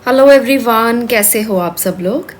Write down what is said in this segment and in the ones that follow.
Hello everyone, कैसे हो आप सब लोग।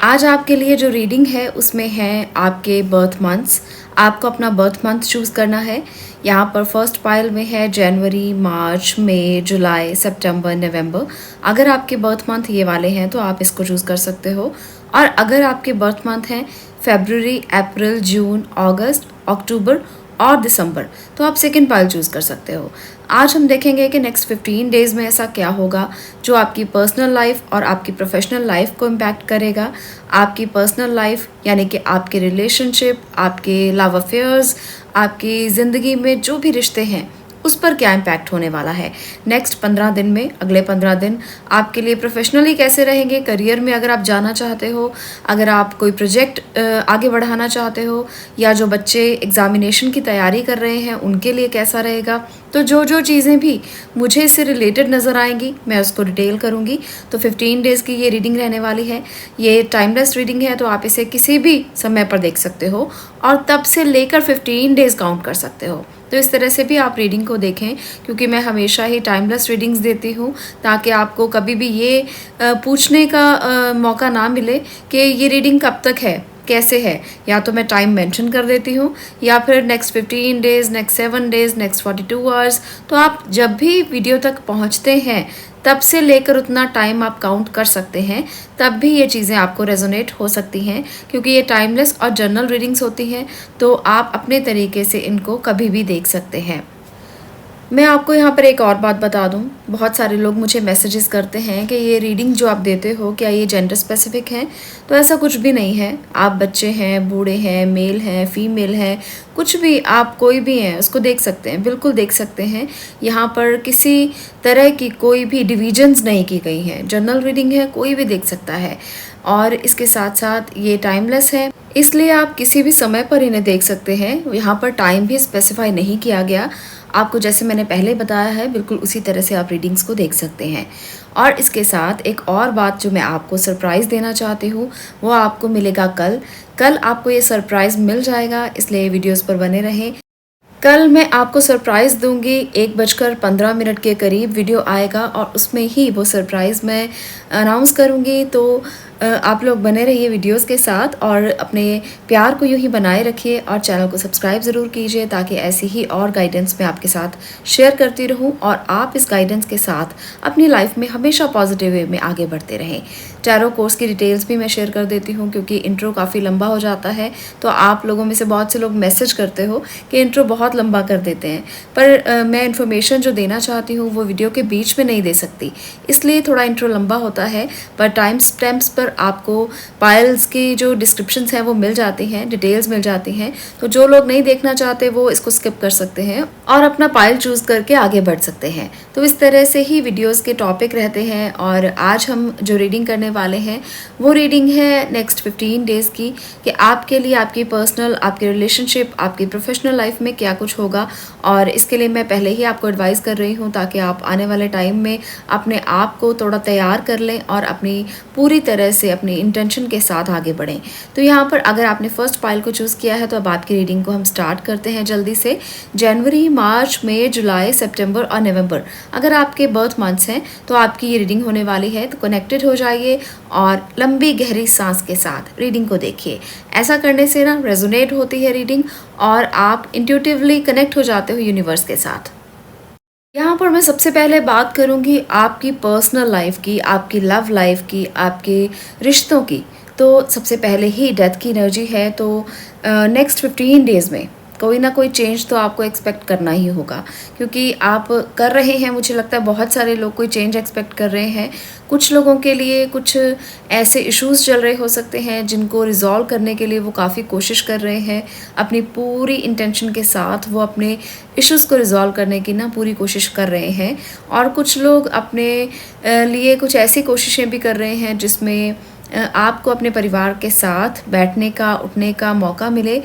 आज आपके लिए जो रीडिंग है उसमें है आपके बर्थ मंथ्स। आपको अपना बर्थ मंथ चूज़ करना है। यहाँ पर फर्स्ट पाइल में है जनवरी, मार्च, मई, जुलाई, सितंबर, नवंबर। अगर आपके बर्थ मंथ ये वाले हैं तो आप इसको चूज़ कर सकते हो। और अगर आपके बर्थ मंथ हैं फरवरी, अप्रैल, जून, अगस्त, अक्टूबर और दिसंबर, तो आप सेकेंड पाइल चूज़ कर सकते हो। आज हम देखेंगे कि नेक्स्ट 15 डेज़ में ऐसा क्या होगा जो आपकी पर्सनल लाइफ और आपकी प्रोफेशनल लाइफ को इम्पैक्ट करेगा। आपकी पर्सनल लाइफ यानी कि आपके रिलेशनशिप, आपके लव अफेयर्स, आपकी ज़िंदगी में जो भी रिश्ते हैं उस पर क्या इम्पैक्ट होने वाला है नेक्स्ट 15 दिन में। अगले 15 दिन आपके लिए प्रोफेशनली कैसे रहेंगे, करियर में अगर आप जाना चाहते हो, अगर आप कोई प्रोजेक्ट आगे बढ़ाना चाहते हो, या जो बच्चे एग्ज़ामिनेशन की तैयारी कर रहे हैं उनके लिए कैसा रहेगा। तो जो जो चीज़ें भी मुझे इससे रिलेटेड नज़र आएंगी मैं उसको डिटेल करूँगी। तो 15 डेज़ की ये रीडिंग रहने वाली है। ये टाइमलेस रीडिंग है, तो आप इसे किसी भी समय पर देख सकते हो और तब से लेकर 15 डेज़ काउंट कर सकते हो। तो इस तरह से भी आप रीडिंग को देखें, क्योंकि मैं हमेशा ही टाइमलेस रीडिंग्स देती हूँ ताकि आपको कभी भी ये पूछने का मौका ना मिले कि ये रीडिंग कब तक है, कैसे है। या तो मैं टाइम मेंशन कर देती हूँ या फिर next 15 days, next 7 days, next 42 hours. तो आप जब भी वीडियो तक पहुँचते हैं तब से लेकर उतना टाइम आप काउंट कर सकते हैं, तब भी ये चीज़ें आपको रेजोनेट हो सकती हैं, क्योंकि ये टाइमलेस और जनरल रीडिंग्स होती हैं। तो आप अपने तरीके से इनको कभी भी देख सकते हैं। मैं आपको यहाँ पर एक और बात बता दूँ, बहुत सारे लोग मुझे मैसेजेस करते हैं कि ये रीडिंग जो आप देते हो क्या ये जेंडर स्पेसिफिक है। तो ऐसा कुछ भी नहीं है। आप बच्चे हैं, बूढ़े हैं, मेल हैं, फीमेल हैं, कुछ भी, आप कोई भी हैं उसको देख सकते हैं, बिल्कुल देख सकते हैं। यहाँ पर किसी तरह की कोई भी डिविजन्स नहीं की गई हैं। जनरल रीडिंग है, कोई भी देख सकता है। और इसके साथ साथ ये टाइमलेस है, इसलिए आप किसी भी समय पर इन्हें देख सकते हैं। यहाँ पर टाइम भी स्पेसिफाई नहीं किया गया। आपको जैसे मैंने पहले बताया है बिल्कुल उसी तरह से आप रीडिंग्स को देख सकते हैं। और इसके साथ एक और बात जो मैं आपको सरप्राइज़ देना चाहती हूँ वो आपको मिलेगा कल आपको ये सरप्राइज़ मिल जाएगा, इसलिए वीडियोस पर बने रहें। कल मैं आपको सरप्राइज़ दूंगी, 1:15 के करीब वीडियो आएगा और उसमें ही वो सरप्राइज़ मैं अनाउंस करूंगी। तो आप लोग बने रहिए वीडियोस के साथ और अपने प्यार को यूं ही बनाए रखिए और चैनल को सब्सक्राइब ज़रूर कीजिए, ताकि ऐसी ही और गाइडेंस मैं आपके साथ शेयर करती रहूं और आप इस गाइडेंस के साथ अपनी लाइफ में हमेशा पॉजिटिव वे में आगे बढ़ते रहें। टैरो कोर्स की डिटेल्स भी मैं शेयर कर देती हूँ, क्योंकि इंट्रो काफ़ी लंबा हो जाता है। तो आप लोगों में से बहुत से लोग मैसेज करते हो कि इंट्रो बहुत लंबा कर देते हैं, पर मैं इन्फॉर्मेशन जो देना चाहती हूँ वो वीडियो के बीच में नहीं दे सकती, इसलिए थोड़ा इंट्रो लंबा होता है। पर टाइम स्टैम्प्स पर आपको पाइल्स की जो डिस्क्रिप्शंस हैं वो मिल जाती हैं, डिटेल्स मिल जाती हैं। तो जो लोग नहीं देखना चाहते वो इसको स्किप कर सकते हैं और अपना पाइल चूज़ करके आगे बढ़ सकते हैं। तो इस तरह से ही वीडियोस के टॉपिक रहते हैं। और आज हम जो रीडिंग करने वाले हैं वो रीडिंग है नेक्स्ट 15 डेज़ की, कि आपके लिए आपकी पर्सनल, आपके रिलेशनशिप, आपकी प्रोफेशनल लाइफ में क्या कुछ होगा। और इसके लिए मैं पहले ही आपको एडवाइस कर रही हूँ ताकि आप आने वाले टाइम में अपने आप को थोड़ा तैयार कर लें और अपनी पूरी तरह से अपनी इंटेंशन के साथ आगे बढ़ें। तो यहाँ पर अगर आपने फर्स्ट पाइल को चूज़ किया है तो अब आपकी रीडिंग को हम स्टार्ट करते हैं जल्दी से। जनवरी, मार्च, मई, जुलाई, सितंबर और नवंबर अगर आपके बर्थ मंथ्स हैं तो आपकी ये रीडिंग होने वाली है। तो कनेक्टेड हो जाइए और लंबी गहरी सांस के साथ रीडिंग को देखिए। ऐसा करने से ना रेजोनेट होती है रीडिंग और आप इंट्यूटिवली कनेक्ट हो जाते हो यूनिवर्स के साथ। यहाँ पर मैं सबसे पहले बात करूँगी आपकी पर्सनल लाइफ की, आपकी लव लाइफ की, आपके रिश्तों की। तो सबसे पहले ही डेथ की एनर्जी है, तो नेक्स्ट 15 डेज़ में कोई ना कोई चेंज तो आपको एक्सपेक्ट करना ही होगा, क्योंकि आप कर रहे हैं। मुझे लगता है बहुत सारे लोग कोई चेंज एक्सपेक्ट कर रहे हैं। कुछ लोगों के लिए कुछ ऐसे इश्यूज़ चल रहे हो सकते हैं जिनको रिजॉल्व करने के लिए वो काफ़ी कोशिश कर रहे हैं। अपनी पूरी इंटेंशन के साथ वो अपने इश्यूज़ को रिजॉल्व करने की ना पूरी कोशिश कर रहे हैं। और कुछ लोग अपने लिए कुछ ऐसी कोशिशें भी कर रहे हैं जिसमें आपको अपने परिवार के साथ बैठने का, उठने का मौका मिले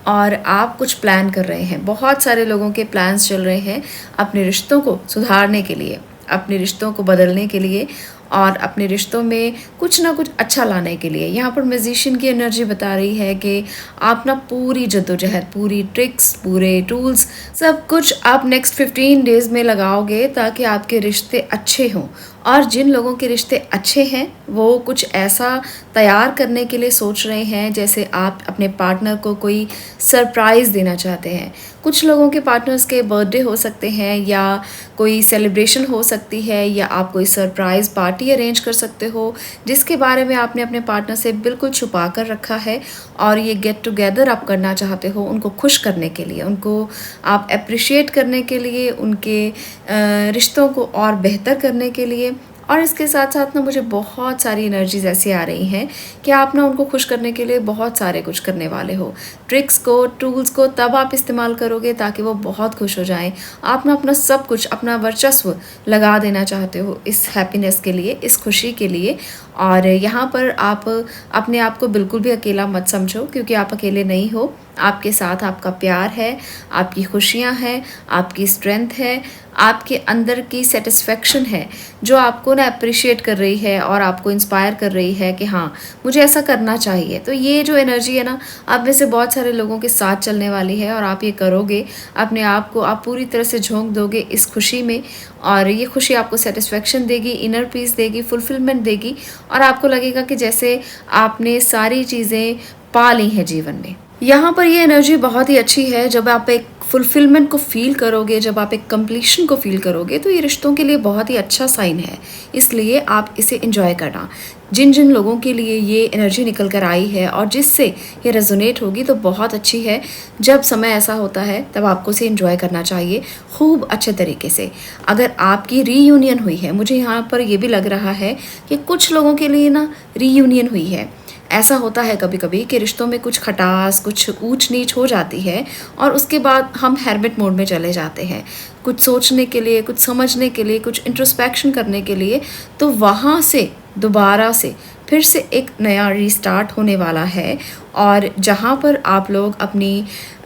और आप कुछ प्लान कर रहे हैं। बहुत सारे लोगों के प्लान्स चल रहे हैं अपने रिश्तों को सुधारने के लिए, अपने रिश्तों को बदलने के लिए। और अपने रिश्तों में कुछ ना कुछ अच्छा लाने के लिए। यहाँ पर मैजिशियन की एनर्जी बता रही है कि आप ना पूरी जद्दोजहद, पूरी ट्रिक्स, पूरे टूल्स, सब कुछ आप नेक्स्ट 15 डेज़ में लगाओगे ताकि आपके रिश्ते अच्छे हों। और जिन लोगों के रिश्ते अच्छे हैं वो कुछ ऐसा तैयार करने के लिए सोच रहे हैं जैसे आप अपने पार्टनर को कोई सरप्राइज़ देना चाहते हैं। कुछ लोगों के पार्टनर्स के बर्थडे हो सकते हैं या कोई सेलिब्रेशन हो सकती है, या आप कोई सरप्राइज़ पार्टी अरेंज कर सकते हो जिसके बारे में आपने अपने पार्टनर से बिल्कुल छुपा कर रखा है, और ये गेट टुगेदर आप करना चाहते हो उनको खुश करने के लिए, उनको आप अप्रिशिएट करने के लिए, उनके रिश्तों को और बेहतर करने के लिए। और इसके साथ साथ ना मुझे बहुत सारी एनर्जीज़ ऐसी आ रही हैं कि आप ना उनको खुश करने के लिए बहुत सारे कुछ करने वाले हो। ट्रिक्स को, टूल्स को तब आप इस्तेमाल करोगे ताकि वो बहुत खुश हो जाएं। आप ना अपना सब कुछ, अपना वर्चस्व लगा देना चाहते हो इस हैप्पीनेस के लिए, इस खुशी के लिए। और यहाँ पर आप अपने आप को बिल्कुल भी अकेला मत समझो, क्योंकि आप अकेले नहीं हो। आपके साथ आपका प्यार है, आपकी खुशियाँ हैं, आपकी स्ट्रेंथ है, आपके अंदर की सेटिस्फेक्शन है जो आपको ना अप्रिशिएट कर रही है और आपको इंस्पायर कर रही है कि हाँ, मुझे ऐसा करना चाहिए। तो ये जो एनर्जी है ना, आप में से बहुत सारे लोगों के साथ चलने वाली है, और आप ये करोगे, अपने आप को आप पूरी तरह से झोंक दोगे इस खुशी में, और ये खुशी आपको सेटिस्फेक्शन देगी, इनर पीस देगी, फुलफिलमेंट देगी, और आपको लगेगा कि जैसे आपने सारी चीज़ें पा ली हैं जीवन में। यहाँ पर ये एनर्जी बहुत ही अच्छी है। जब आप एक फुलफिलमेंट को फ़ील करोगे, जब आप एक कंप्लीशन को फ़ील करोगे, तो ये रिश्तों के लिए बहुत ही अच्छा साइन है। इसलिए आप इसे एंजॉय करना। जिन जिन लोगों के लिए ये एनर्जी निकल कर आई है और जिससे ये रेजोनेट होगी तो बहुत अच्छी है। जब समय ऐसा होता है तब आपको इसे एंजॉय करना चाहिए खूब अच्छे तरीके से। अगर आपकी रीयूनियन हुई है, मुझे यहाँ पर ये भी लग रहा है कि कुछ लोगों के लिए ना रीयूनियन हुई है। ऐसा होता है कभी कभी कि रिश्तों में कुछ खटास, कुछ ऊंच नीच हो जाती है, और उसके बाद हम हेरमिट मोड में चले जाते हैं कुछ सोचने के लिए, कुछ समझने के लिए, कुछ इंट्रोस्पेक्शन करने के लिए। तो वहाँ से दोबारा से फिर से एक नया रीस्टार्ट होने वाला है, और जहाँ पर आप लोग अपनी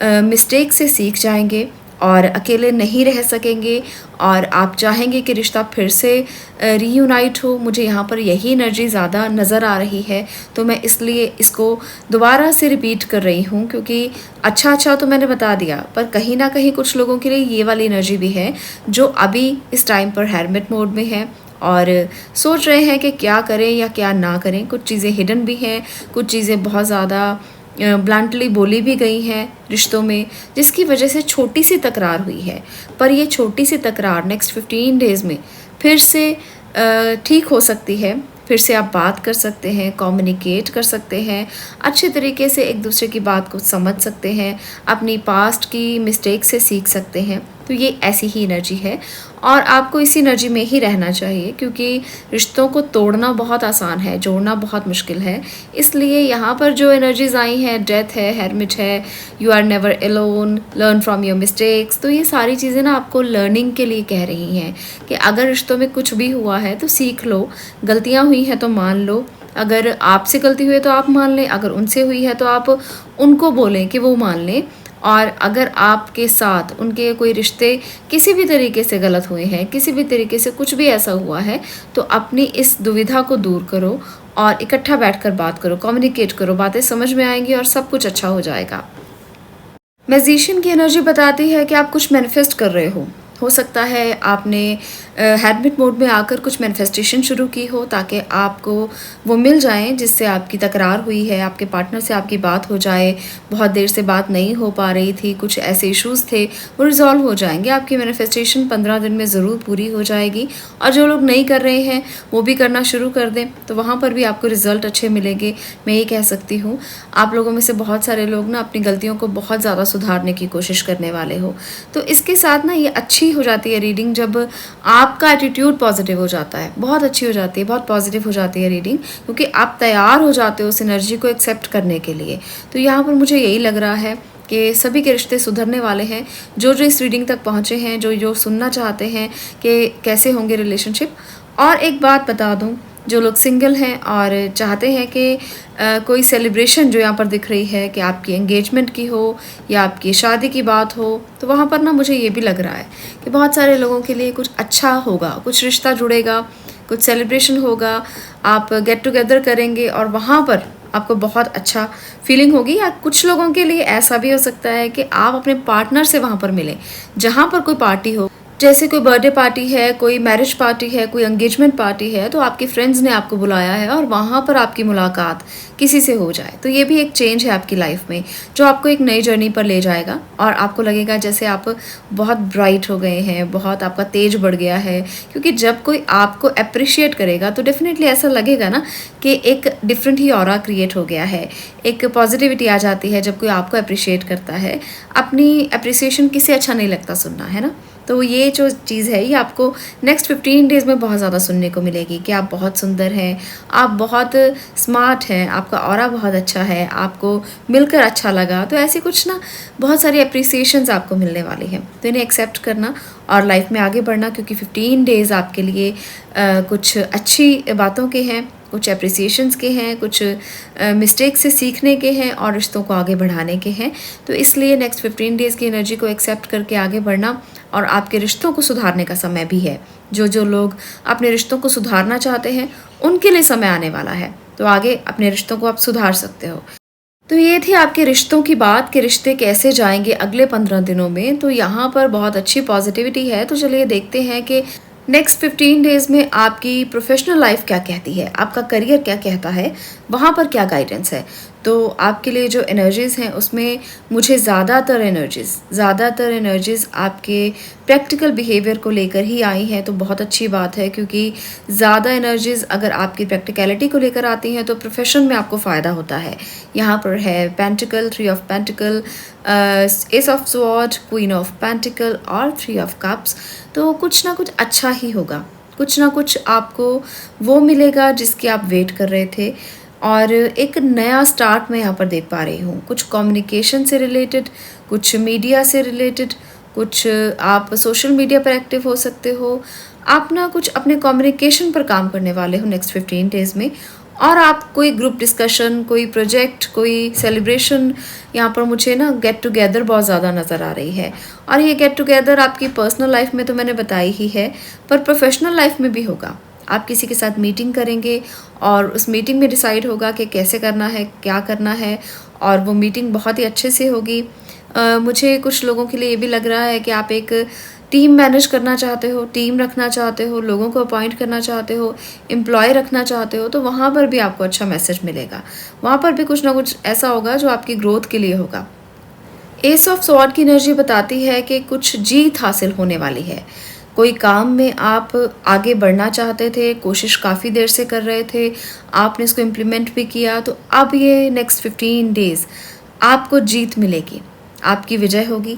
मिस्टेक से सीख जाएंगे और अकेले नहीं रह सकेंगे, और आप चाहेंगे कि रिश्ता फिर से रीयूनाइट हो। मुझे यहाँ पर यही एनर्जी ज़्यादा नज़र आ रही है, तो मैं इसलिए इसको दोबारा से रिपीट कर रही हूँ, क्योंकि अच्छा तो मैंने बता दिया, पर कहीं ना कहीं कुछ लोगों के लिए ये वाली एनर्जी भी है जो अभी इस टाइम पर हेरमिट मोड में है और सोच रहे हैं कि क्या करें या क्या ना करें। कुछ चीज़ें हिडन भी हैं, कुछ चीज़ें बहुत ज़्यादा ब्लंटली बोली भी गई हैं रिश्तों में, जिसकी वजह से छोटी सी तकरार हुई है। पर ये छोटी सी तकरार नेक्स्ट 15 डेज़ में फिर से ठीक हो सकती है। फिर से आप बात कर सकते हैं, कम्युनिकेट कर सकते हैं, अच्छे तरीके से एक दूसरे की बात को समझ सकते हैं, अपनी पास्ट की मिस्टेक से सीख सकते हैं। तो ये ऐसी ही एनर्जी है, और आपको इसी एनर्जी में ही रहना चाहिए, क्योंकि रिश्तों को तोड़ना बहुत आसान है, जोड़ना बहुत मुश्किल है। इसलिए यहाँ पर जो एनर्जीज आई हैं, डेथ है, हेरमिट है, you are never alone, learn from your mistakes, तो ये सारी चीज़ें ना आपको लर्निंग के लिए कह रही हैं कि अगर रिश्तों में कुछ भी हुआ है तो सीख लो, गलतियाँ हुई हैं तो मान लो। अगर आपसे गलती हुई है तो आप मान लें, अगर उनसे हुई है तो आप उनको बोलें कि वो मान लें। और अगर आपके साथ उनके कोई रिश्ते किसी भी तरीके से गलत हुए हैं, किसी भी तरीके से कुछ भी ऐसा हुआ है, तो अपनी इस दुविधा को दूर करो और इकट्ठा बैठकर बात करो, कम्युनिकेट करो, बातें समझ में आएंगी और सब कुछ अच्छा हो जाएगा। मैजिशियन की एनर्जी बताती है कि आप कुछ मैनिफेस्ट कर रहे हो सकता है आपने हेरमिट मोड में आकर कुछ मैनिफेस्टेशन शुरू की हो ताकि आपको वो मिल जाएं जिससे आपकी तकरार हुई है, आपके पार्टनर से आपकी बात हो जाए, बहुत देर से बात नहीं हो पा रही थी, कुछ ऐसे इश्यूज़ थे, वो रिजॉल्व हो जाएंगे। आपकी मैनिफेस्टेशन 15 दिन में ज़रूर पूरी हो जाएगी। और जो लोग नहीं कर रहे हैं वो भी करना शुरू कर दें, तो वहाँ पर भी आपको रिज़ल्ट अच्छे मिलेंगे। मैं ये कह सकती हूँ आप लोगों में से बहुत सारे लोग ना अपनी गलतियों को बहुत ज़्यादा सुधारने की कोशिश करने वाले हो। तो इसके साथ ना ये अच्छी हो जाती है रीडिंग जब आपका एटीट्यूड पॉजिटिव हो जाता है, बहुत अच्छी हो जाती है, बहुत पॉजिटिव हो जाती है रीडिंग, क्योंकि आप तैयार हो जाते हो उस एनर्जी को एक्सेप्ट करने के लिए। तो यहाँ पर मुझे यही लग रहा है कि सभी के रिश्ते सुधरने वाले हैं। जो इस रीडिंग तक पहुँचे हैं, जो सुनना चाहते हैं कि कैसे होंगे रिलेशनशिप। और एक बात बता दूँ, जो लोग सिंगल हैं और चाहते हैं कि कोई सेलिब्रेशन जो यहाँ पर दिख रही है कि आपकी एंगेजमेंट की हो या आपकी शादी की बात हो, तो वहाँ पर ना मुझे ये भी लग रहा है कि बहुत सारे लोगों के लिए कुछ अच्छा होगा, कुछ रिश्ता जुड़ेगा कुछ सेलिब्रेशन होगा, आप गेट टुगेदर करेंगे और वहाँ पर आपको बहुत अच्छा फीलिंग होगी। या कुछ लोगों के लिए ऐसा भी हो सकता है कि आप अपने पार्टनर से वहाँ पर मिलें, जहाँ पर कोई पार्टी हो, जैसे कोई बर्थडे पार्टी है, कोई मैरिज पार्टी है, कोई एंगेजमेंट पार्टी है, तो आपके फ्रेंड्स ने आपको बुलाया है और वहाँ पर आपकी मुलाकात किसी से हो जाए, तो ये भी एक चेंज है आपकी लाइफ में जो आपको एक नई जर्नी पर ले जाएगा और आपको लगेगा जैसे आप बहुत ब्राइट हो गए हैं, बहुत आपका तेज बढ़ गया है। क्योंकि जब कोई आपको अप्रिशिएट करेगा तो डेफिनेटली ऐसा लगेगा ना कि एक डिफरेंट ही ऑरा क्रिएट हो गया है, एक पॉजिटिविटी आ जाती है जब कोई आपको अप्रिशिएट करता है। अपनी अप्रिसिएशन किसे अच्छा नहीं लगता सुनना, है ना। तो ये जो चीज़ है ये आपको नेक्स्ट 15 डेज़ में बहुत ज़्यादा सुनने को मिलेगी कि आप बहुत सुंदर हैं, आप बहुत स्मार्ट हैं, आपका ऑरा बहुत अच्छा है, आपको मिलकर अच्छा लगा। तो ऐसी कुछ ना बहुत सारी अप्रिसिएशंस आपको मिलने वाली हैं, तो इन्हें एक्सेप्ट करना और लाइफ में आगे बढ़ना, क्योंकि 15 डेज़ आपके लिए कुछ अच्छी बातों के हैं, कुछ अप्रिसिएशंस के हैं, कुछ मिस्टेक से सीखने के हैं और रिश्तों को आगे बढ़ाने के हैं। तो इसलिए नेक्स्ट 15 डेज़ की एनर्जी को एक्सेप्ट करके आगे बढ़ना और आपके रिश्तों को सुधारने का समय भी है। जो लोग अपने रिश्तों को सुधारना चाहते हैं उनके लिए समय आने वाला है, तो आगे अपने रिश्तों को आप सुधार सकते हो। तो ये थी आपके रिश्तों की बात कि रिश्ते कैसे जाएंगे अगले 15 दिनों में। तो यहाँ पर बहुत अच्छी पॉजिटिविटी है। तो चलिए देखते हैं कि नेक्स्ट 15 डेज़ में आपकी प्रोफेशनल लाइफ क्या कहती है, आपका करियर क्या कहता है, वहाँ पर क्या गाइडेंस है। तो आपके लिए जो एनर्जीज़ हैं उसमें मुझे ज़्यादातर एनर्जीज़ आपके प्रैक्टिकल बिहेवियर को लेकर ही आई हैं। तो बहुत अच्छी बात है, क्योंकि ज़्यादा एनर्जीज़ अगर आपकी प्रैक्टिकलिटी को लेकर आती हैं तो प्रोफेशन में आपको फ़ायदा होता है। यहाँ पर है pentacle, 3 of pentacle, S of sword, queen of pentacle और 3 ऑफ कप्स। तो कुछ ना कुछ अच्छा ही होगा, कुछ ना कुछ आपको वो मिलेगा जिसकी आप वेट कर रहे थे। और एक नया स्टार्ट मैं यहाँ पर देख पा रही हूँ, कुछ कम्युनिकेशन से रिलेटेड, कुछ मीडिया से रिलेटेड, कुछ आप सोशल मीडिया पर एक्टिव हो सकते हो। आप ना कुछ अपने कम्युनिकेशन पर काम करने वाले हो नेक्स्ट 15 डेज़ में। और आप कोई ग्रुप डिस्कशन, कोई प्रोजेक्ट, कोई सेलिब्रेशन, यहाँ पर मुझे ना गेट टुगेदर बहुत ज़्यादा नज़र आ रही है। और ये गेट टुगेदर आपकी पर्सनल लाइफ में तो मैंने बताई ही है, पर प्रोफेशनल लाइफ में भी होगा। आप किसी के साथ मीटिंग करेंगे और उस मीटिंग में डिसाइड होगा कि कैसे करना है, क्या करना है, और वो मीटिंग बहुत ही अच्छे से होगी। मुझे कुछ लोगों के लिए ये भी लग रहा है कि आप एक टीम मैनेज करना चाहते हो, टीम रखना चाहते हो, लोगों को अपॉइंट करना चाहते हो, एम्प्लॉय रखना चाहते हो, तो वहाँ पर भी आपको अच्छा मैसेज मिलेगा। वहाँ पर भी कुछ ना कुछ ऐसा होगा जो आपकी ग्रोथ के लिए होगा। एस ऑफ स्वॉर्ड की एनर्जी बताती है कि कुछ जीत हासिल होने वाली है। कोई काम में आप आगे बढ़ना चाहते थे, कोशिश काफ़ी देर से कर रहे थे, आपने इसको इम्प्लीमेंट भी किया, तो अब ये नेक्स्ट 15 डेज़ आपको जीत मिलेगी, आपकी विजय होगी,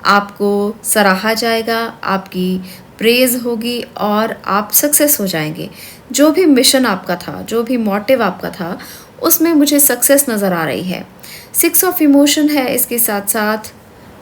आपको सराहा जाएगा, आपकी प्रेज़ होगी और आप सक्सेस हो जाएंगे। जो भी मिशन आपका था, जो भी मोटिव आपका था, उसमें मुझे सक्सेस नज़र आ रही है। 6 ऑफ इमोशन है, इसके साथ साथ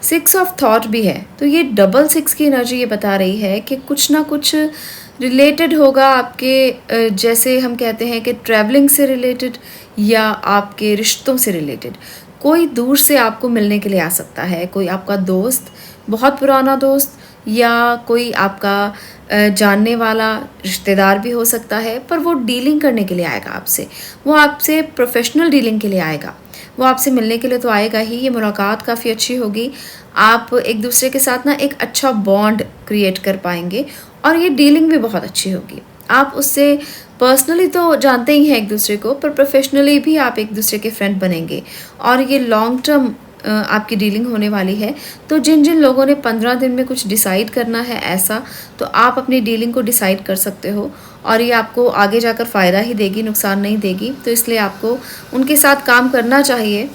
6 ऑफ थॉट भी है। तो ये डबल 6 की एनर्जी ये बता रही है कि कुछ ना कुछ रिलेटेड होगा आपके, जैसे हम कहते हैं कि ट्रैवलिंग से रिलेटेड या आपके रिश्तों से रिलेटेड। कोई दूर से आपको मिलने के लिए आ सकता है, कोई आपका दोस्त, बहुत पुराना दोस्त, या कोई आपका जानने वाला रिश्तेदार भी हो सकता है, पर वो डीलिंग करने के लिए आएगा आपसे, वो आपसे प्रोफेशनल डीलिंग के लिए आएगा, वो आपसे मिलने के लिए तो आएगा ही। ये मुलाकात काफ़ी अच्छी होगी, आप एक दूसरे के साथ ना एक अच्छा बॉन्ड क्रिएट कर पाएंगे और ये डीलिंग भी बहुत अच्छी होगी। आप उससे पर्सनली तो जानते ही हैं एक दूसरे को, पर प्रोफेशनली भी आप एक दूसरे के फ्रेंड बनेंगे और ये लॉन्ग टर्म आपकी डीलिंग होने वाली है। तो जिन जिन लोगों ने 15 दिन में कुछ डिसाइड करना है ऐसा, तो आप अपनी डीलिंग को डिसाइड कर सकते हो और ये आपको आगे जाकर फ़ायदा ही देगी, नुकसान नहीं देगी। तो इसलिए आपको उनके साथ काम करना चाहिए।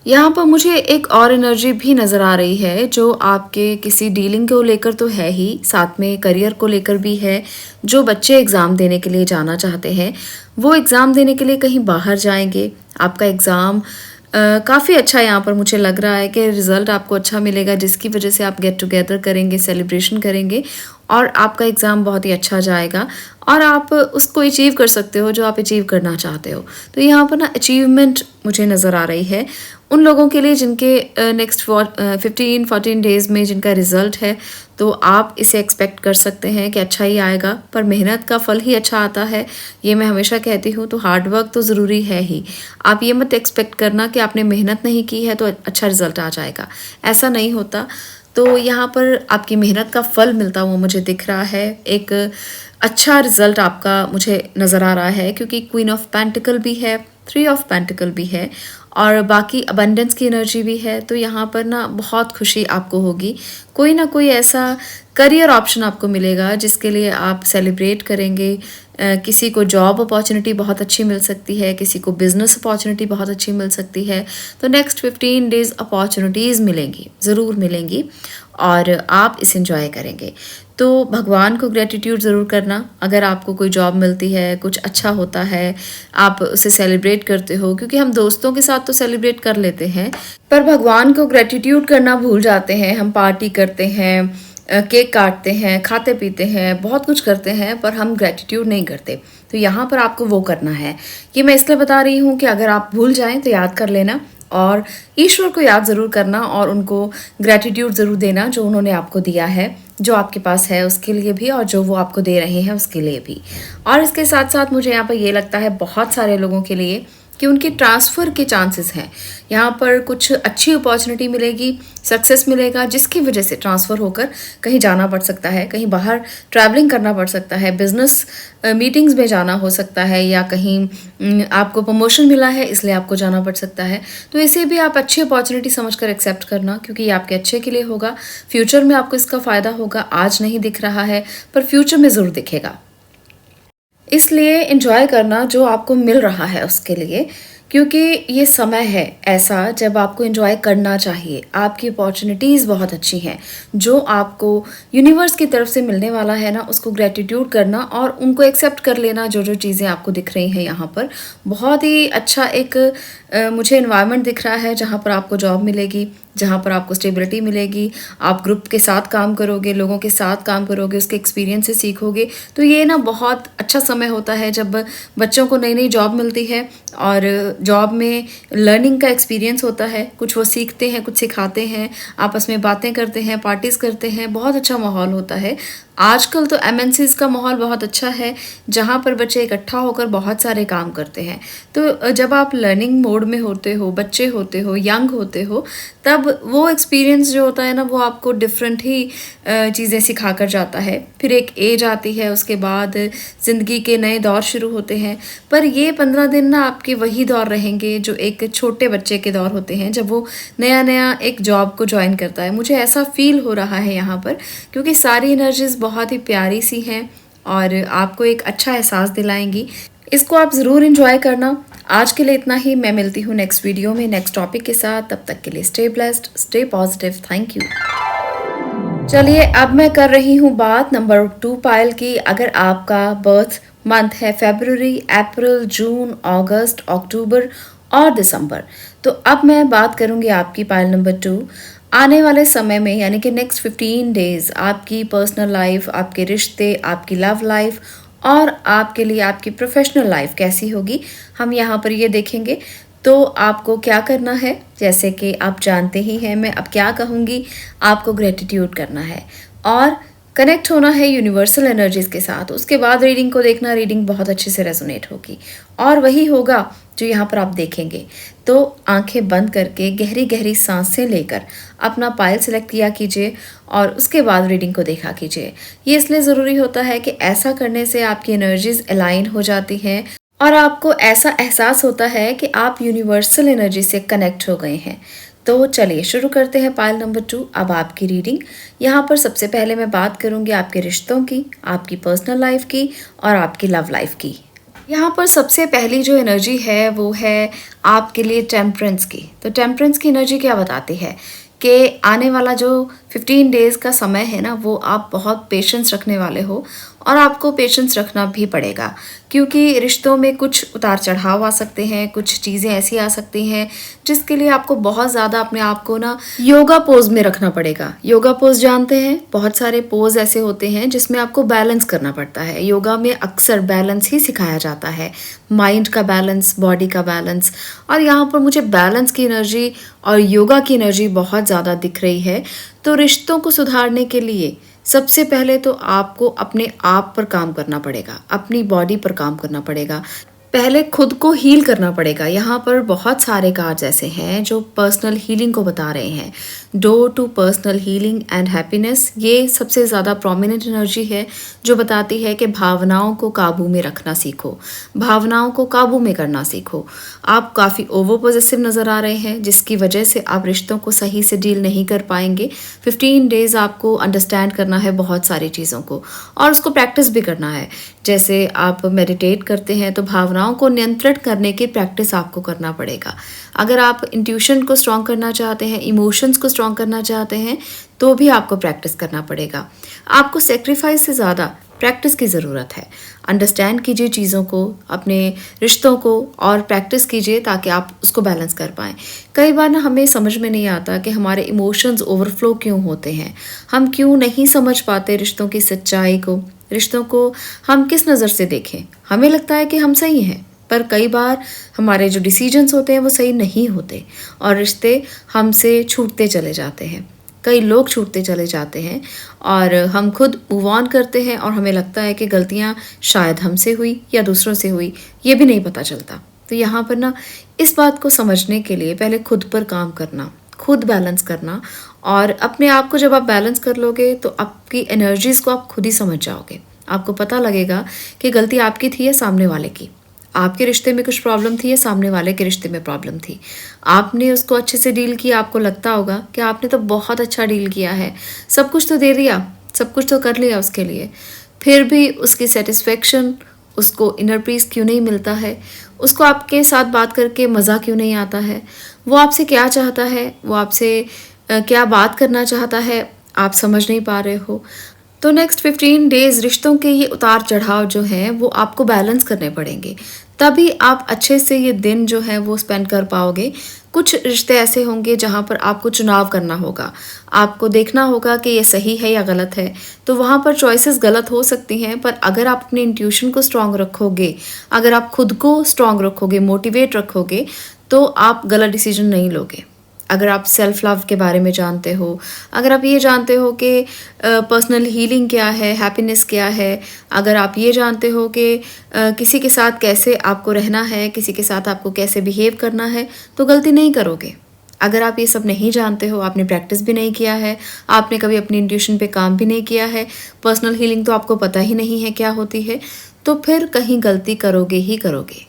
यहाँ पर मुझे एक और एनर्जी भी नज़र आ रही है जो आपके किसी डीलिंग को लेकर तो है ही, साथ में करियर को लेकर भी है। जो बच्चे एग्ज़ाम देने के लिए जाना चाहते हैं वो एग्ज़ाम देने के लिए कहीं बाहर जाएंगे। आपका एग्ज़ाम काफ़ी अच्छा यहाँ पर मुझे लग रहा है कि रिज़ल्ट आपको अच्छा मिलेगा, जिसकी वजह से आप गेट टुगेदर करेंगे, सेलिब्रेशन करेंगे और आपका एग्ज़ाम बहुत ही अच्छा जाएगा और आप उसको अचीव कर सकते हो जो आप अचीव करना चाहते हो। तो यहाँ पर ना अचीवमेंट मुझे नज़र आ रही है, उन लोगों के लिए जिनके नेक्स्ट 15-14 डेज़ में जिनका रिज़ल्ट है, तो आप इसे एक्सपेक्ट कर सकते हैं कि अच्छा ही आएगा, पर मेहनत का फल ही अच्छा आता है, ये मैं हमेशा कहती हूँ। तो हार्ड वर्क तो ज़रूरी है ही। आप ये मत एक्सपेक्ट करना कि आपने मेहनत नहीं की है तो अच्छा रिज़ल्ट आ जाएगा, ऐसा नहीं होता। तो यहाँ पर आपकी मेहनत का फल मिलता हुआ मुझे दिख रहा है। एक अच्छा रिज़ल्ट आपका मुझे नज़र आ रहा है, क्योंकि क्वीन ऑफ पेंटिकल भी है, 3 ऑफ पेंटिकल भी है और बाकी अबंडेंस की एनर्जी भी है। तो यहाँ पर ना बहुत खुशी आपको होगी, कोई ना कोई ऐसा करियर ऑप्शन आपको मिलेगा जिसके लिए आप सेलिब्रेट करेंगे। किसी को जॉब अपॉर्चुनिटी बहुत अच्छी मिल सकती है, किसी को बिजनेस अपॉर्चुनिटी बहुत अच्छी मिल सकती है। तो नेक्स्ट 15 डेज़ अपॉर्चुनिटीज़ मिलेंगी, ज़रूर मिलेंगी और आप इसे इंजॉय करेंगे। तो भगवान को ग्रेटिट्यूड ज़रूर करना। अगर आपको कोई जॉब मिलती है, कुछ अच्छा होता है, आप उसे सेलिब्रेट करते हो, क्योंकि हम दोस्तों के साथ तो सेलिब्रेट कर लेते हैं, पर भगवान को ग्रेटिट्यूड करना भूल जाते हैं। हम पार्टी करते हैं, केक काटते हैं, खाते पीते हैं, बहुत कुछ करते हैं, पर हम ग्रेटिट्यूड नहीं करते। तो यहाँ पर आपको वो करना है। ये मैं इसलिए बता रही हूँ कि अगर आप भूल जाएं तो याद कर लेना और ईश्वर को याद ज़रूर करना और उनको ग्रेटिट्यूड ज़रूर देना जो उन्होंने आपको दिया है, जो आपके पास है उसके लिए भी और जो वो आपको दे रहे हैं उसके लिए भी। और इसके साथ साथ मुझे यहाँ पर ये लगता है बहुत सारे लोगों के लिए कि उनके ट्रांसफ़र के चांसेस हैं। यहाँ पर कुछ अच्छी अपॉर्चुनिटी मिलेगी, सक्सेस मिलेगा, जिसकी वजह से ट्रांसफ़र होकर कहीं जाना पड़ सकता है, कहीं बाहर ट्रैवलिंग करना पड़ सकता है, बिजनेस मीटिंग्स में जाना हो सकता है, या कहीं आपको प्रमोशन मिला है इसलिए आपको जाना पड़ सकता है। तो इसे भी आप अच्छी अपॉर्चुनिटी समझकर एक्सेप्ट करना, क्योंकि ये आपके अच्छे के लिए होगा। फ्यूचर में आपको इसका फ़ायदा होगा, आज नहीं दिख रहा है पर फ्यूचर में ज़रूर दिखेगा। इसलिए एंजॉय करना जो आपको मिल रहा है उसके लिए, क्योंकि ये समय है ऐसा जब आपको एंजॉय करना चाहिए। आपकी अपॉर्चुनिटीज़ बहुत अच्छी हैं, जो आपको यूनिवर्स की तरफ से मिलने वाला है ना, उसको ग्रेटिट्यूड करना और उनको एक्सेप्ट कर लेना। जो जो चीज़ें आपको दिख रही हैं यहाँ पर, बहुत ही अच्छा एक मुझे एनवायरनमेंट दिख रहा है जहाँ पर आपको जॉब मिलेगी, जहाँ पर आपको स्टेबिलिटी मिलेगी। आप ग्रुप के साथ काम करोगे, लोगों के साथ काम करोगे, उसके एक्सपीरियंस से सीखोगे। तो ये ना बहुत अच्छा समय होता है जब बच्चों को नई नई जॉब मिलती है और जॉब में लर्निंग का एक्सपीरियंस होता है, कुछ वो सीखते हैं, कुछ सिखाते हैं, आपस में बातें करते हैं, पार्टीज़ करते हैं, बहुत अच्छा माहौल होता है। आजकल तो एमएनसीज़ का माहौल बहुत अच्छा है, जहाँ पर बच्चे इकट्ठा होकर बहुत सारे काम करते हैं। तो जब आप लर्निंग मोड में होते हो, बच्चे होते हो, यंग होते हो, तब वो एक्सपीरियंस जो होता है ना, वो आपको डिफरेंट ही चीज़ें सिखा कर जाता है। फिर एक एज आती है, उसके बाद ज़िंदगी के नए दौर शुरू होते हैं। पर ये 15 दिन ना आपके वही दौर रहेंगे जो एक छोटे बच्चे के दौर होते हैं, जब वो नया नया एक जॉब को ज्वाइन करता है। मुझे ऐसा फील हो रहा है यहाँ पर, क्योंकि सारी एनर्जीज़ बहुत ही प्यारी सी हैं और आपको एक अच्छा एहसास दिलाएंगी। इसको आप ज़रूर इंजॉय करना। आज के लिए इतना ही। मैं मिलती हूँ नेक्स्ट वीडियो में नेक्स्ट टॉपिक के साथ। तब तक के लिए stay blessed, stay positive. Thank you. चलिए अब मैं कर रही हूँ बात नंबर 2 पायल की। अगर आपका बर्थ मंथ है फरवरी, अप्रैल, जून, अगस्त, अक्टूबर और दिसंबर, तो अब मैं बात करूँगी आपकी पायल नंबर 2। आने वाले समय में यानी कि नेक्स्ट 15 डेज़ आपकी पर्सनल लाइफ, आपके रिश्ते, आपकी लव लाइफ और आपके लिए आपकी प्रोफेशनल लाइफ कैसी होगी, हम यहाँ पर ये देखेंगे। तो आपको क्या करना है, जैसे कि आप जानते ही हैं, मैं अब क्या कहूँगी, आपको ग्रेटिट्यूड करना है और कनेक्ट होना है यूनिवर्सल एनर्जीज़ के साथ। उसके बाद रीडिंग को देखना, रीडिंग बहुत अच्छे से रेजोनेट होगी और वही होगा जो यहाँ पर आप देखेंगे। तो आंखें बंद करके गहरी गहरी सांसें लेकर अपना पायल सेलेक्ट किया कीजिए और उसके बाद रीडिंग को देखा कीजिए। ये इसलिए ज़रूरी होता है कि ऐसा करने से आपकी एनर्जीज़ अलाइन हो जाती हैं और आपको ऐसा एहसास होता है कि आप यूनिवर्सल एनर्जी से कनेक्ट हो गए हैं। तो चलिए शुरू करते हैं पायल नंबर 2। अब आपकी रीडिंग। यहाँ पर सबसे पहले मैं बात करूँगी आपके रिश्तों की, आपकी पर्सनल लाइफ की और आपकी लव लाइफ की। यहाँ पर सबसे पहली जो एनर्जी है वो है आपके लिए टेम्परेंस की। तो टेम्परेंस की एनर्जी क्या बताती है कि आने वाला जो 15 डेज़ का समय है ना, वो आप बहुत पेशेंस रखने वाले हो और आपको पेशेंस रखना भी पड़ेगा, क्योंकि रिश्तों में कुछ उतार चढ़ाव आ सकते हैं, कुछ चीज़ें ऐसी आ सकती हैं जिसके लिए आपको बहुत ज़्यादा अपने आप को ना योगा पोज में रखना पड़ेगा। योगा पोज जानते हैं, बहुत सारे पोज ऐसे होते हैं जिसमें आपको बैलेंस करना पड़ता है। योगा में अक्सर बैलेंस ही सिखाया जाता है, माइंड का बैलेंस, बॉडी का बैलेंस। और यहाँ पर मुझे बैलेंस की एनर्जी और योगा की एनर्जी बहुत ज़्यादा दिख रही है। तो रिश्तों को सुधारने के लिए सबसे पहले तो आपको अपने आप पर काम करना पड़ेगा, अपनी बॉडी पर काम करना पड़ेगा। पहले खुद को हील करना पड़ेगा। यहाँ पर बहुत सारे कार्ड्स ऐसे हैं जो पर्सनल हीलिंग को बता रहे हैं। Door to personal healing and happiness, ये सबसे ज़्यादा प्रोमिनेंट एनर्जी है जो बताती है कि भावनाओं को काबू में रखना सीखो, भावनाओं को काबू में करना सीखो। आप काफ़ी ओवर पॉजिटिव नज़र आ रहे हैं, जिसकी वजह से आप रिश्तों को सही से डील नहीं कर पाएंगे। 15 डेज़ आपको अंडरस्टैंड करना है बहुत सारी चीज़ों को और उसको प्रैक्टिस भी करना है। जैसे आप मेडिटेट करते हैं तो भावनाओं को नियंत्रित करने की प्रैक्टिस आपको करना पड़ेगा। अगर आप इंट्यूशन को स्ट्रॉन्ग करना चाहते हैं, इमोशंस को स्ट्रॉन्ग करना चाहते हैं, तो भी आपको प्रैक्टिस करना पड़ेगा। आपको सेक्रीफाइस से ज़्यादा प्रैक्टिस की ज़रूरत है। अंडरस्टैंड कीजिए चीज़ों को, अपने रिश्तों को, और प्रैक्टिस कीजिए ताकि आप उसको बैलेंस कर पाएँ। कई बार ना हमें समझ में नहीं आता कि हमारे इमोशंस ओवरफ्लो क्यों होते हैं, हम क्यों नहीं समझ पाते रिश्तों की सच्चाई को, रिश्तों को हम किस नज़र से देखें। हमें लगता है कि हम सही हैं, पर कई बार हमारे जो डिसीजंस होते हैं वो सही नहीं होते और रिश्ते हमसे छूटते चले जाते हैं। कई लोग छूटते चले जाते हैं और हम खुद मूव ऑन करते हैं और हमें लगता है कि गलतियां शायद हमसे हुई या दूसरों से हुई, ये भी नहीं पता चलता। तो यहाँ पर ना इस बात को समझने के लिए पहले खुद पर काम करना, खुद बैलेंस करना, और अपने आप को जब आप बैलेंस कर लोगे तो आपकी एनर्जीज़ को आप खुद ही समझ जाओगे। आपको पता लगेगा कि गलती आपकी थी या सामने वाले की। आपके रिश्ते में कुछ प्रॉब्लम थी या सामने वाले के रिश्ते में प्रॉब्लम थी। आपने उसको अच्छे से डील किया, आपको लगता होगा कि आपने तो बहुत अच्छा डील किया है, सब कुछ तो दे दिया, सब कुछ तो कर लिया उसके लिए, फिर भी उसकी सेटिस्फेक्शन, उसको इनर पीस क्यों नहीं मिलता है, उसको आपके साथ बात करके मज़ा क्यों नहीं आता है, वो आपसे क्या चाहता है, वो आपसे क्या बात करना चाहता है, आप समझ नहीं पा रहे हो। तो नेक्स्ट 15 डेज़ रिश्तों के ये उतार चढ़ाव जो हैं वो आपको बैलेंस करने पड़ेंगे, तभी आप अच्छे से ये दिन जो है वो स्पेंड कर पाओगे। कुछ रिश्ते ऐसे होंगे जहाँ पर आपको चुनाव करना होगा, आपको देखना होगा कि ये सही है या गलत है, तो वहाँ पर चॉइसेस गलत हो सकती हैं। पर अगर आप अपनी इंट्यूशन को स्ट्रॉन्ग रखोगे, अगर आप खुद को स्ट्रॉन्ग रखोगे, मोटिवेट रखोगे, तो आप गलत डिसीजन नहीं लोगे। अगर आप सेल्फ लव के बारे में जानते हो, अगर आप ये जानते हो कि पर्सनल हीलिंग क्या है, हैप्पीनेस क्या है, अगर आप ये जानते हो कि किसी के साथ कैसे आपको रहना है, किसी के साथ आपको कैसे बिहेव करना है, तो गलती नहीं करोगे। अगर आप ये सब नहीं जानते हो, आपने प्रैक्टिस भी नहीं किया है, आपने कभी अपनी इंट्यूशन पे काम भी नहीं किया है, पर्सनल हीलिंग तो आपको पता ही नहीं है क्या होती है, तो फिर कहीं गलती करोगे ही करोगे।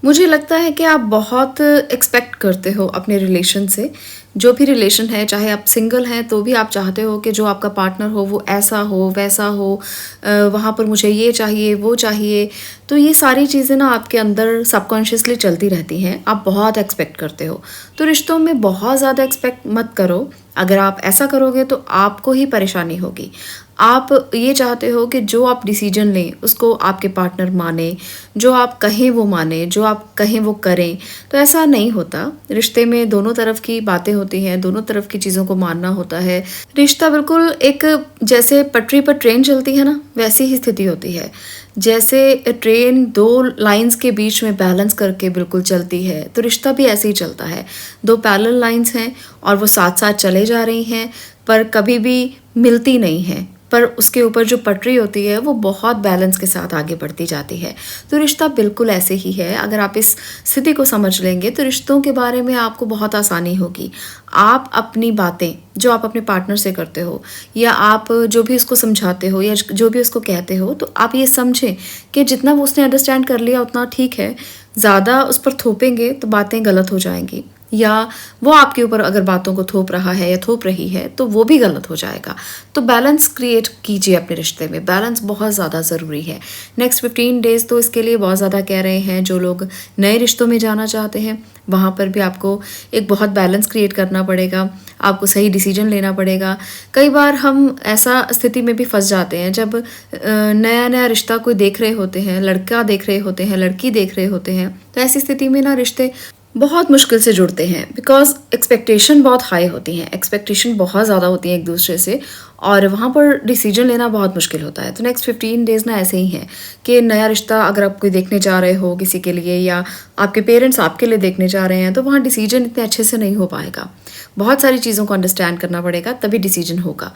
मुझे लगता है कि आप बहुत एक्सपेक्ट करते हो अपने रिलेशन से। जो भी रिलेशन है, चाहे आप सिंगल हैं तो भी आप चाहते हो कि जो आपका पार्टनर हो वो ऐसा हो, वैसा हो, वहाँ पर मुझे ये चाहिए, वो चाहिए। तो ये सारी चीज़ें ना आपके अंदर सबकॉन्शियसली चलती रहती हैं, आप बहुत एक्सपेक्ट करते हो। तो रिश्तों में बहुत ज़्यादा एक्सपेक्ट मत करो। अगर आप ऐसा करोगे तो आपको ही परेशानी होगी। आप ये चाहते हो कि जो आप डिसीजन लें उसको आपके पार्टनर माने, जो आप कहें वो माने, जो आप कहें वो करें। तो ऐसा नहीं होता। रिश्ते में दोनों तरफ की बातें होती हैं, दोनों तरफ की चीज़ों को मानना होता है। रिश्ता बिल्कुल एक जैसे पटरी पर ट्रेन चलती है ना, वैसी ही स्थिति होती है। जैसे ट्रेन दो लाइंस के बीच में बैलेंस करके बिल्कुल चलती है, तो रिश्ता भी ऐसे ही चलता है। दो पैरेलल लाइंस हैं और वो साथ साथ चले जा रही हैं, पर कभी भी मिलती नहीं हैं। पर उसके ऊपर जो पटरी होती है वो बहुत बैलेंस के साथ आगे बढ़ती जाती है। तो रिश्ता बिल्कुल ऐसे ही है। अगर आप इस स्थिति को समझ लेंगे तो रिश्तों के बारे में आपको बहुत आसानी होगी। आप अपनी बातें जो आप अपने पार्टनर से करते हो, या आप जो भी उसको समझाते हो, या जो भी उसको कहते हो, तो आप ये समझें कि जितना वो उसने अंडरस्टैंड कर लिया उतना ठीक है। ज़्यादा उस पर थोपेंगे तो बातें गलत हो जाएंगी। या वो आपके ऊपर अगर बातों को थोप रहा है या थोप रही है तो वो भी गलत हो जाएगा। तो बैलेंस क्रिएट कीजिए अपने रिश्ते में, बैलेंस बहुत ज़्यादा ज़रूरी है। नेक्स्ट 15 डेज़ तो इसके लिए बहुत ज़्यादा कह रहे हैं। जो लोग नए रिश्तों में जाना चाहते हैं वहाँ पर भी आपको एक बहुत बैलेंस क्रिएट करना पड़ेगा, आपको सही डिसीजन लेना पड़ेगा। कई बार हम ऐसा स्थिति में भी फंस जाते हैं जब नया नया रिश्ता कोई देख रहे होते हैं, लड़का देख रहे होते हैं, लड़की देख रहे होते हैं, तो ऐसी स्थिति में ना रिश्ते बहुत मुश्किल से जुड़ते हैं, बिकॉज एक्सपेक्टेशन बहुत हाई होती हैं, एक्सपेक्टेशन बहुत ज़्यादा होती है एक दूसरे से, और वहाँ पर डिसीजन लेना बहुत मुश्किल होता है। तो नेक्स्ट 15 डेज़ ना ऐसे ही हैं कि नया रिश्ता अगर आप कोई देखने जा रहे हो किसी के लिए, या आपके पेरेंट्स आपके लिए देखने जा रहे हैं, तो वहाँ डिसीजन इतने अच्छे से नहीं हो पाएगा। बहुत सारी चीज़ों को अंडरस्टैंड करना पड़ेगा, तभी डिसीजन होगा।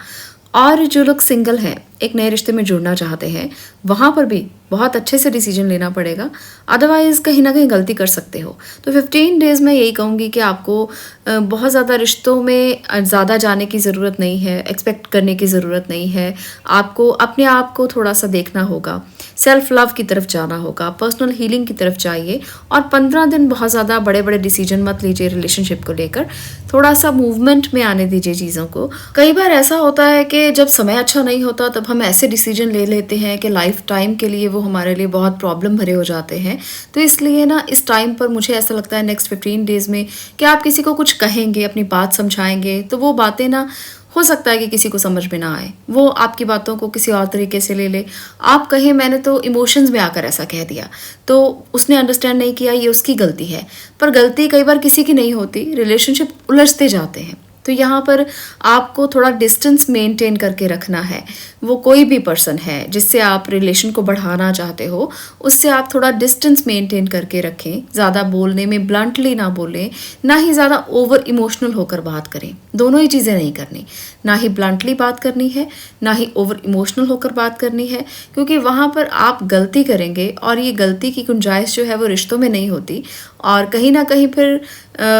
और जो लोग सिंगल हैं, एक नए रिश्ते में जुड़ना चाहते हैं, वहाँ पर भी बहुत अच्छे से डिसीजन लेना पड़ेगा, अदरवाइज़ कहीं ना कहीं गलती कर सकते हो। तो 15 डेज़ में यही कहूँगी कि आपको बहुत ज़्यादा रिश्तों में ज़्यादा जाने की ज़रूरत नहीं है, एक्सपेक्ट करने की ज़रूरत नहीं है। आपको अपने आप को थोड़ा सा देखना होगा, सेल्फ लव की तरफ जाना होगा, पर्सनल हीलिंग की तरफ जाइए, और 15 दिन बहुत ज़्यादा बड़े बड़े डिसीजन मत लीजिए रिलेशनशिप को लेकर, थोड़ा सा मूवमेंट में आने दीजिए चीज़ों को। कई बार ऐसा होता है कि जब समय अच्छा नहीं होता तब हम ऐसे डिसीजन ले लेते हैं कि लाइफ टाइम के लिए वो हमारे लिए बहुत प्रॉब्लम भरे हो जाते हैं। तो इसलिए ना इस टाइम पर मुझे ऐसा लगता है नेक्स्ट 15 डेज़ में कि आप किसी को कुछ कहेंगे, अपनी बात समझाएंगे, तो वो बातें ना हो सकता है कि किसी को समझ में ना आए, वो आपकी बातों को किसी और तरीके से ले ले। आप कहें मैंने तो इमोशंस में आकर ऐसा कह दिया, तो उसने अंडरस्टैंड नहीं किया, ये उसकी गलती है। पर गलती कई बार किसी की नहीं होती, रिलेशनशिप उलझते जाते हैं। तो यहाँ पर आपको थोड़ा डिस्टेंस मेंटेन करके रखना है। वो कोई भी पर्सन है जिससे आप रिलेशन को बढ़ाना चाहते हो, उससे आप थोड़ा डिस्टेंस मेंटेन करके रखें। ज़्यादा बोलने में ब्लंटली ना बोलें, ना ही ज़्यादा ओवर इमोशनल होकर बात करें। दोनों ही चीज़ें नहीं करनी, ना ही ब्लंटली बात करनी है, ना ही ओवर इमोशनल होकर बात करनी है, क्योंकि वहाँ पर आप गलती करेंगे और ये गलती की गुंजाइश जो है वो रिश्तों में नहीं होती, और कहीं ना कहीं फिर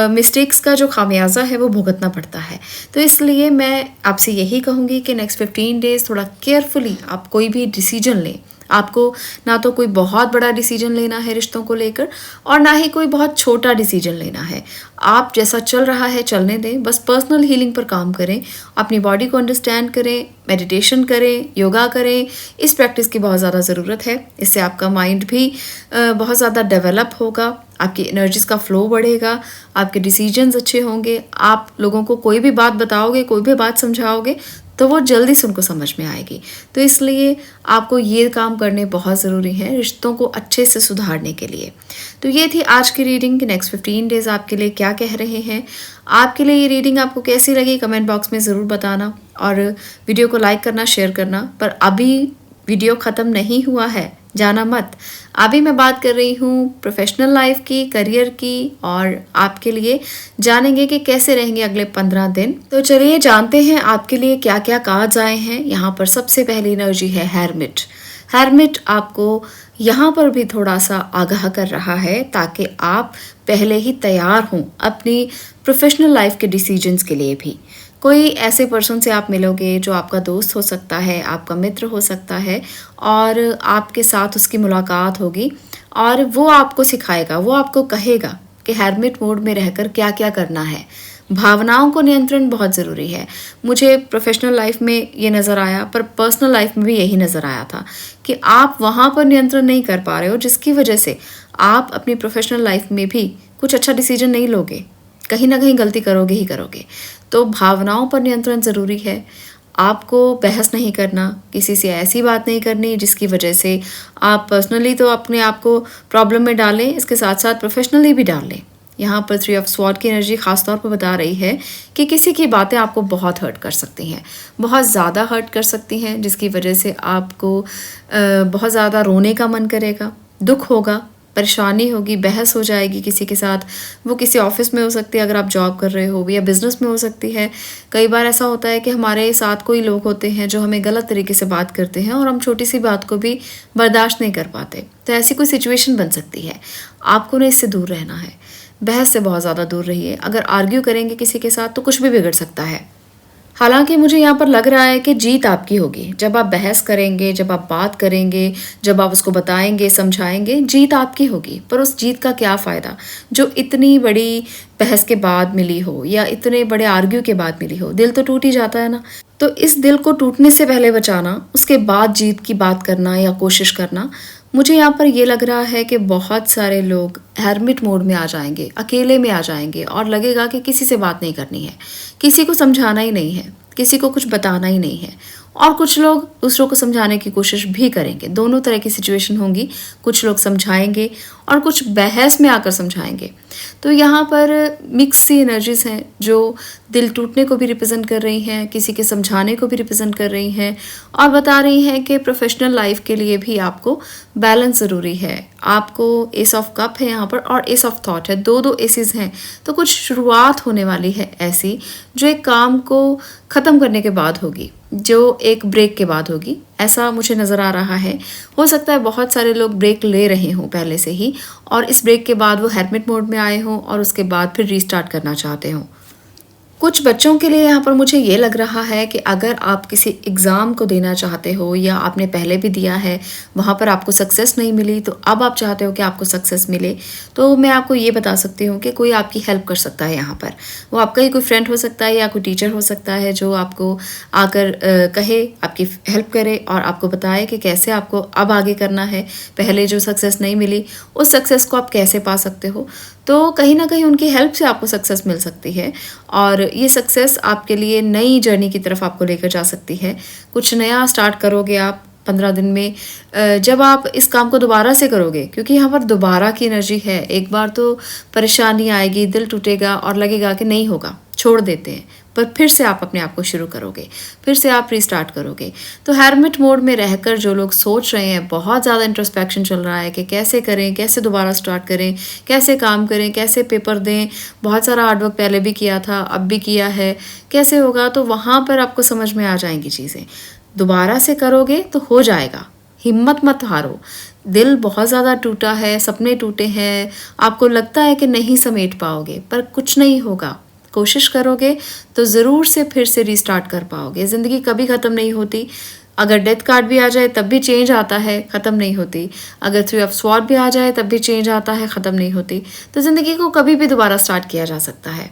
मिस्टेक्स का जो खामियाजा है वो भुगतना पड़ता है। तो इसलिए मैं आपसे यही कहूँगी कि नेक्स्ट 15 डेज़ थोड़ा केयरफुली आप कोई भी डिसीजन लें। आपको ना तो कोई बहुत बड़ा डिसीजन लेना है रिश्तों को लेकर, और ना ही कोई बहुत छोटा डिसीजन लेना है। आप जैसा चल रहा है चलने दें, बस पर्सनल हीलिंग पर काम करें, अपनी बॉडी को अंडरस्टैंड करें, मेडिटेशन करें, योगा करें। इस प्रैक्टिस की बहुत ज़्यादा ज़रूरत है। इससे आपका माइंड भी बहुत ज़्यादा डेवलप होगा, आपकी एनर्जीज़ का फ्लो बढ़ेगा, आपके डिसीजंस अच्छे होंगे। आप लोगों को कोई भी बात बताओगे, कोई भी बात समझाओगे, तो वो जल्दी से उनको समझ में आएगी। तो इसलिए आपको ये काम करने बहुत ज़रूरी है रिश्तों को अच्छे से सुधारने के लिए। तो ये थी आज की रीडिंग कि नेक्स्ट 15 डेज़ आपके लिए क्या कह रहे हैं। आपके लिए ये रीडिंग आपको कैसी लगी कमेंट बॉक्स में ज़रूर बताना, और वीडियो को लाइक करना, शेयर करना। पर अभी वीडियो ख़त्म नहीं हुआ है, जाना मत। अभी मैं बात कर रही हूँ प्रोफेशनल लाइफ की, करियर की, और आपके लिए जानेंगे कि कैसे रहेंगे अगले 15 दिन। तो चलिए जानते हैं आपके लिए क्या क्या कार्ड्स आए हैं। यहाँ पर सबसे पहली एनर्जी है हेरमिट। हेरमिट आपको यहाँ पर भी थोड़ा सा आगाह कर रहा है ताकि आप पहले ही तैयार हों अपनी प्रोफेशनल लाइफ के डिसीजंस के लिए भी। कोई ऐसे पर्सन से आप मिलोगे जो आपका दोस्त हो सकता है, आपका मित्र हो सकता है, और आपके साथ उसकी मुलाकात होगी, और वो आपको सिखाएगा, वो आपको कहेगा कि हेरमिट मोड में रहकर क्या क्या करना है। भावनाओं को नियंत्रण बहुत ज़रूरी है। मुझे प्रोफेशनल लाइफ में ये नज़र आया, पर पर्सनल लाइफ में भी यही नज़र आया था कि आप वहाँ पर नियंत्रण नहीं कर पा रहे हो, जिसकी वजह से आप अपनी प्रोफेशनल लाइफ में भी कुछ अच्छा डिसीजन नहीं लोगे, कहीं ना कहीं गलती करोगे ही करोगे। तो भावनाओं पर नियंत्रण ज़रूरी है। आपको बहस नहीं करना, किसी से ऐसी बात नहीं करनी जिसकी वजह से आप पर्सनली तो अपने आप को प्रॉब्लम में डालें, इसके साथ साथ प्रोफेशनली भी डाल लें। यहाँ पर 3 ऑफ स्वॉर्ड की एनर्जी ख़ास तौर पर बता रही है कि किसी की बातें आपको बहुत हर्ट कर सकती हैं, बहुत ज़्यादा हर्ट कर सकती हैं, जिसकी वजह से आपको बहुत ज़्यादा रोने का मन करेगा, दुख होगा, परेशानी होगी, बहस हो जाएगी किसी के साथ। वो किसी ऑफिस में हो सकती है अगर आप जॉब कर रहे हो, या बिज़नेस में हो सकती है। कई बार ऐसा होता है कि हमारे साथ कोई लोग होते हैं जो हमें गलत तरीके से बात करते हैं, और हम छोटी सी बात को भी बर्दाश्त नहीं कर पाते। तो ऐसी कोई सिचुएशन बन सकती है। आपको ना इससे दूर रहना है, बहस से बहुत ज़्यादा दूर रहिए। अगर आर्ग्यू करेंगे किसी के साथ तो कुछ भी बिगड़ सकता है। हालाँकि मुझे यहाँ पर लग रहा है कि जीत आपकी होगी। जब आप बहस करेंगे, जब आप बात करेंगे, जब आप उसको बताएँगे, समझाएँगे, जीत आपकी होगी। पर उस जीत का क्या फ़ायदा, जो इतनी बड़ी बहस के बाद मिली हो या इतने बड़े आर्ग्यू के बाद मिली हो? दिल तो टूट ही जाता है ना। तो इस दिल को टूटने से पहले बचाना, उसके बाद जीत की बात करना या कोशिश करना, मुझे यहाँ पर ये लग रहा है कि बहुत सारे लोग हेरमिट मोड में आ जाएंगे, अकेले में आ जाएंगे और लगेगा कि किसी से बात नहीं करनी है, किसी को समझाना ही नहीं है, किसी को कुछ बताना ही नहीं है। और कुछ लोग दूसरों को समझाने की कोशिश भी करेंगे। दोनों तरह की सिचुएशन होंगी। कुछ लोग समझाएंगे और कुछ बहस में आकर समझाएंगे। तो यहाँ पर मिक्स सी एनर्जीज हैं जो दिल टूटने को भी रिप्रेजेंट कर रही हैं, किसी के समझाने को भी रिप्रेजेंट कर रही हैं और बता रही हैं कि प्रोफेशनल लाइफ के लिए भी आपको बैलेंस ज़रूरी है। आपको एस ऑफ कप है यहाँ पर और एस ऑफ थॉट है, दो एसेस हैं। तो कुछ शुरुआत होने वाली है ऐसी जो एक काम को ख़त्म करने के बाद होगी, जो एक ब्रेक के बाद होगी, ऐसा मुझे नज़र आ रहा है। हो सकता है बहुत सारे लोग ब्रेक ले रहे हों पहले से ही और इस ब्रेक के बाद वो हेरमिट मोड में आए हों और उसके बाद फिर रीस्टार्ट करना चाहते हों। कुछ बच्चों के लिए यहाँ पर मुझे ये लग रहा है कि अगर आप किसी एग्ज़ाम को देना चाहते हो या आपने पहले भी दिया है, वहाँ पर आपको सक्सेस नहीं मिली, तो अब आप चाहते हो कि आपको सक्सेस मिले, तो मैं आपको ये बता सकती हूँ कि कोई आपकी हेल्प कर सकता है यहाँ पर। वो आपका ही कोई फ्रेंड हो सकता है या कोई टीचर हो सकता है जो आपको आकर कहे, आपकी हेल्प करे और आपको बताए कि कैसे आपको अब आगे करना है। पहले जो सक्सेस नहीं मिली, उस सक्सेस को आप कैसे पा सकते हो। तो कहीं ना कहीं उनकी हेल्प से आपको सक्सेस मिल सकती है और ये सक्सेस आपके लिए नई जर्नी की तरफ आपको लेकर जा सकती है। कुछ नया स्टार्ट करोगे आप 15 दिन में। जब आप इस काम को दोबारा से करोगे, क्योंकि यहाँ पर दोबारा की एनर्जी है, एक बार तो परेशानी आएगी, दिल टूटेगा और लगेगा कि नहीं होगा, छोड़ देते हैं, पर फिर से आप अपने आप को शुरू करोगे, फिर से आप रीस्टार्ट करोगे। तो हेरमिट मोड में रहकर जो लोग सोच रहे हैं, बहुत ज़्यादा इंट्रोस्पेक्शन चल रहा है कि कैसे करें, कैसे दोबारा स्टार्ट करें, कैसे काम करें, कैसे पेपर दें, बहुत सारा हार्डवर्क पहले भी किया था, अब भी किया है, कैसे होगा, तो वहाँ पर आपको समझ में आ जाएंगी चीज़ें। दोबारा से करोगे तो हो जाएगा, हिम्मत मत हारो। दिल बहुत ज़्यादा टूटा है, सपने टूटे हैं, आपको लगता है कि नहीं समेट पाओगे, पर कुछ नहीं होगा। कोशिश करोगे तो ज़रूर से फिर से रीस्टार्ट कर पाओगे। ज़िंदगी कभी ख़त्म नहीं होती। अगर डेथ कार्ड भी आ जाए तब भी चेंज आता है, ख़त्म नहीं होती। अगर 3 ऑफ स्वॉर्ड भी आ जाए तब भी चेंज आता है, ख़त्म नहीं होती। तो ज़िंदगी को कभी भी दोबारा स्टार्ट किया जा सकता है।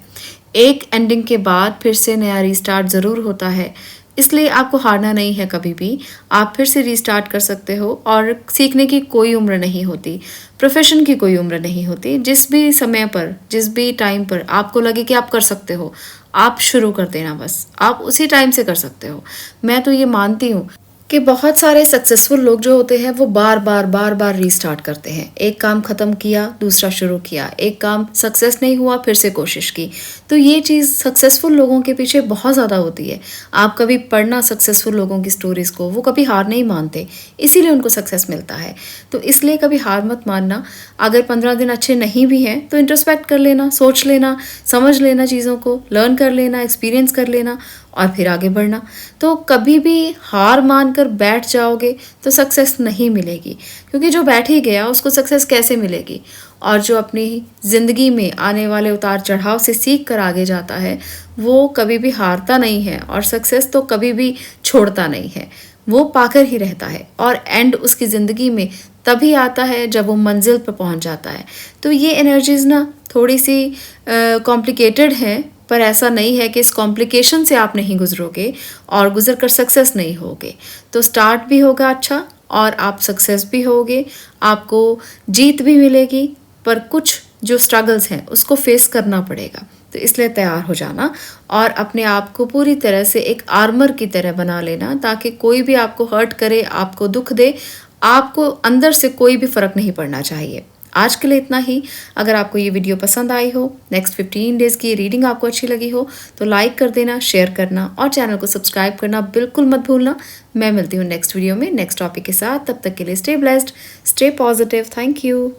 एक एंडिंग के बाद फिर से नया रीस्टार्ट ज़रूर होता है, इसलिए आपको हारना नहीं है कभी भी। आप फिर से रीस्टार्ट कर सकते हो और सीखने की कोई उम्र नहीं होती, प्रोफेशन की कोई उम्र नहीं होती। जिस भी समय पर, जिस भी टाइम पर आपको लगे कि आप कर सकते हो, आप शुरू कर देना, बस आप उसी टाइम से कर सकते हो। मैं तो ये मानती हूँ कि बहुत सारे सक्सेसफुल लोग जो होते हैं वो बार बार रीस्टार्ट करते हैं। एक काम ख़त्म किया, दूसरा शुरू किया, एक काम सक्सेस नहीं हुआ, फिर से कोशिश की। तो ये चीज़ सक्सेसफुल लोगों के पीछे बहुत ज़्यादा होती है। आप कभी पढ़ना सक्सेसफुल लोगों की स्टोरीज़ को, वो कभी हार नहीं मानते, इसीलिए उनको सक्सेस मिलता है। तो इसलिए कभी हार मत मानना। अगर 15 दिन अच्छे नहीं भी हैं तो इंट्रोस्पेक्ट कर लेना, सोच लेना, समझ लेना, चीज़ों को लर्न कर लेना, एक्सपीरियंस कर लेना और फिर आगे बढ़ना। तो कभी भी हार मानकर बैठ जाओगे तो सक्सेस नहीं मिलेगी, क्योंकि जो बैठ ही गया उसको सक्सेस कैसे मिलेगी। और जो अपनी ज़िंदगी में आने वाले उतार चढ़ाव से सीख कर आगे जाता है वो कभी भी हारता नहीं है और सक्सेस तो कभी भी छोड़ता नहीं है, वो पाकर ही रहता है। और एंड उसकी ज़िंदगी में तभी आता है जब वो मंजिल पर पहुंच जाता है। तो ये एनर्जीज़ ना थोड़ी सी कॉम्प्लिकेटेड हैं, पर ऐसा नहीं है कि इस कॉम्प्लिकेशन से आप नहीं गुजरोगे और गुजर कर सक्सेस नहीं होगे। तो स्टार्ट भी होगा अच्छा और आप सक्सेस भी होगे, आपको जीत भी मिलेगी, पर कुछ जो स्ट्रगल्स हैं उसको फेस करना पड़ेगा। तो इसलिए तैयार हो जाना और अपने आप को पूरी तरह से एक आर्मर की तरह बना लेना, ताकि कोई भी आपको हर्ट करे, आपको दुख दे, आपको अंदर से कोई भी फ़र्क नहीं पड़ना चाहिए। आज के लिए इतना ही। अगर आपको ये वीडियो पसंद आई हो, नेक्स्ट 15 डेज़ की रीडिंग आपको अच्छी लगी हो, तो लाइक कर देना, शेयर करना और चैनल को सब्सक्राइब करना बिल्कुल मत भूलना। मैं मिलती हूँ नेक्स्ट वीडियो में नेक्स्ट टॉपिक के साथ। तब तक के लिए stay blessed, stay positive. Thank you.